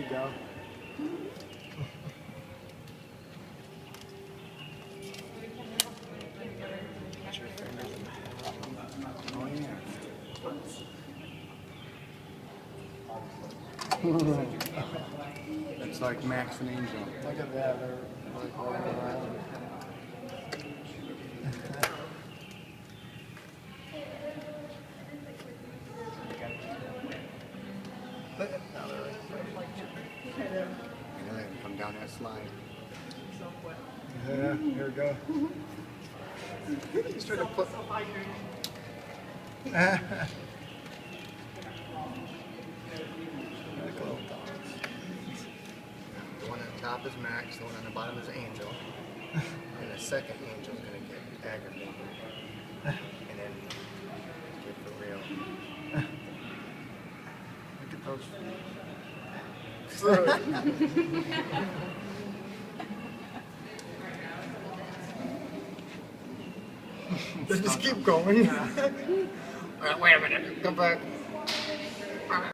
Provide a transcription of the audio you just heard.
you go. Put your fingers in the oh yeah. It's like Max and Angel. Look at that, they're like rolling around. Now they're right. Come down that slide. Yeah, here we go. He's trying to put. The one on top is Max, the one on the bottom is Angel. And the second Angel's gonna get aggravated. And then get for real. Look at those feet. Just keep going. Alright, wait a minute. Come back.